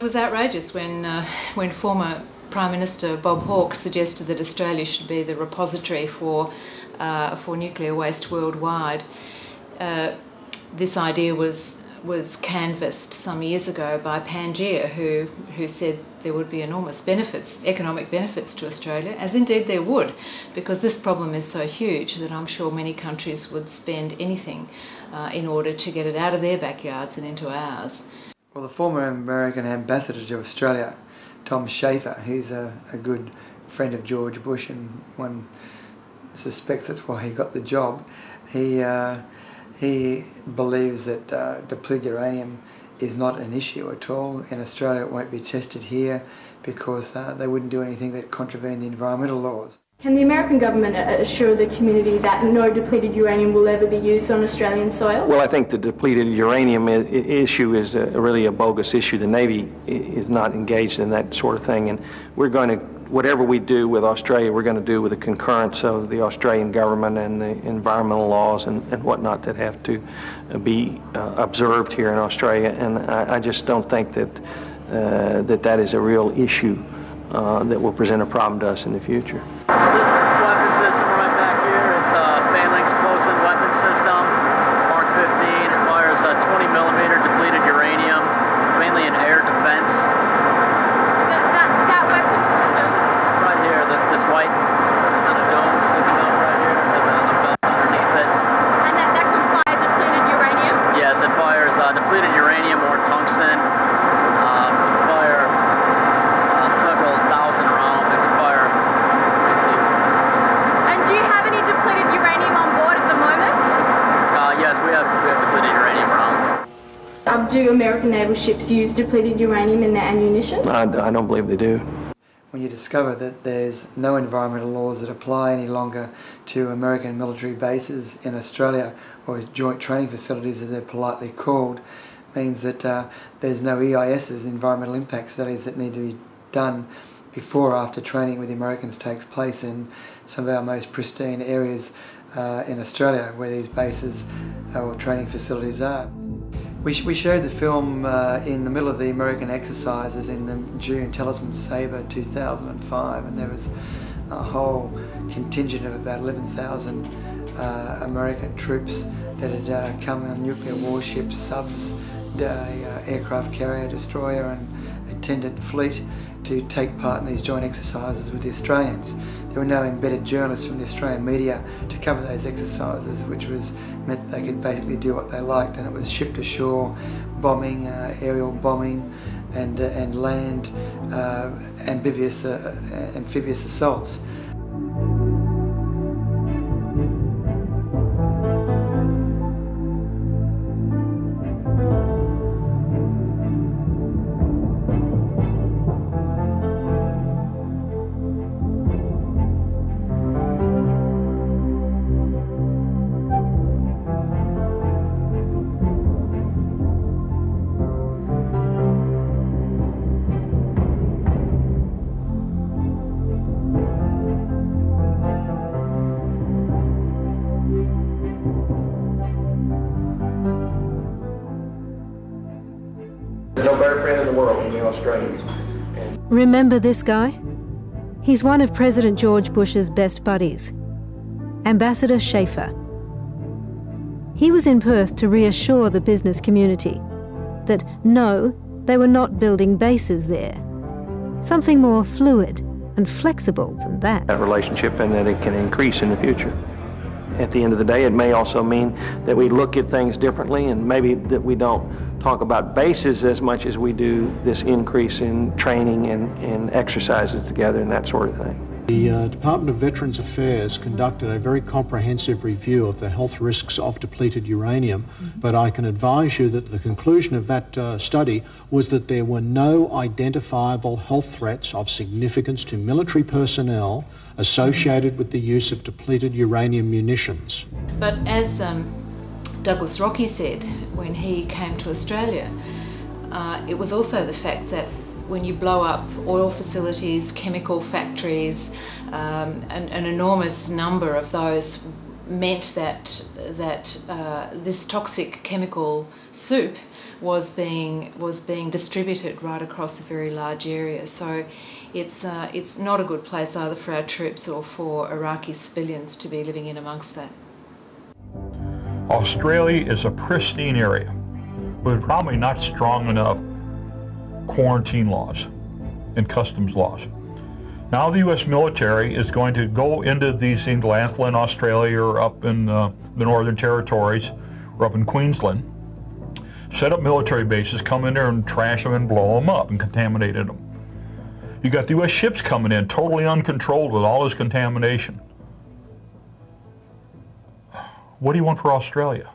It was outrageous when former Prime Minister Bob Hawke suggested that Australia should be the repository for nuclear waste worldwide. This idea was canvassed some years ago by Pangaea, who said there would be enormous benefits, economic benefits to Australia, as indeed there would, because this problem is so huge that I'm sure many countries would spend anything in order to get it out of their backyards and into ours. Well, the former American ambassador to Australia, Tom Schaefer, he's a good friend of George Bush, and one suspects that's why he got the job. He believes that depleted uranium is not an issue at all. In Australia it won't be tested here because they wouldn't do anything that contravened the environmental laws. Can the American government assure the community that no depleted uranium will ever be used on Australian soil? Well, I think the depleted uranium issue is really a bogus issue. The Navy is not engaged in that sort of thing, and we're going to, whatever we do with Australia, we're going to do with the concurrence of the Australian government and the environmental laws and whatnot that have to be observed here in Australia. And I just don't think that that is a real issue that will present a problem to us in the future. This weapon system right back here is the Phalanx close-in weapon system, Mark 15. It fires 20mm depleted uranium. It's mainly an air defense. That weapon system? Right here, this white kind of dome sticking up right here. There's a belt underneath it. And that can fire depleted uranium? Yes, it fires depleted uranium or tungsten. Fire several thousand rounds. It can fire. And do you have any depleted uranium on board at the moment? Yes, we have depleted uranium rounds. Do American naval ships use depleted uranium in their ammunition? I don't believe they do. When you discover that there's no environmental laws that apply any longer to American military bases in Australia, or as joint training facilities as they're politely called, means that there's no EISs, environmental impact studies, that need to be done before or after training with the Americans takes place in some of our most pristine areas in Australia where these bases or training facilities are. We showed the film in the middle of the American exercises in the June Talisman Sabre 2005, and there was a whole contingent of about 11,000 American troops that had come on nuclear warships, subs, aircraft carrier, destroyer and attendant fleet to take part in these joint exercises with the Australians. There were no embedded journalists from the Australian media to cover those exercises, which meant they could basically do what they liked, and it was ship to shore bombing, aerial bombing, and land amphibious assaults. There's no better friend in the world than the Australians. Remember this guy? He's one of President George Bush's best buddies, Ambassador Schaefer. He was in Perth to reassure the business community that no, they were not building bases there. Something more fluid and flexible than that. That relationship, and that it can increase in the future. At the end of the day, it may also mean that we look at things differently, and maybe that we don't talk about bases as much as we do this increase in training and exercises together and that sort of thing. The Department of Veterans Affairs conducted a very comprehensive review of the health risks of depleted uranium, but I can advise you that the conclusion of that study was that there were no identifiable health threats of significance to military personnel associated with the use of depleted uranium munitions. But as Douglas Rockey said when he came to Australia, it was also the fact that when you blow up oil facilities, chemical factories, an enormous number of those meant that this toxic chemical soup was being distributed right across a very large area. So it's not a good place either for our troops or for Iraqi civilians to be living in amongst that. Australia is a pristine area with probably not strong enough quarantine laws and customs laws. Now the U.S. military is going to go into these things, Lantholin, Australia, or up in the Northern Territories, or up in Queensland, set up military bases, come in there and trash them and blow them up and contaminate them. You got the U.S. ships coming in totally uncontrolled with all this contamination. What do you want for Australia?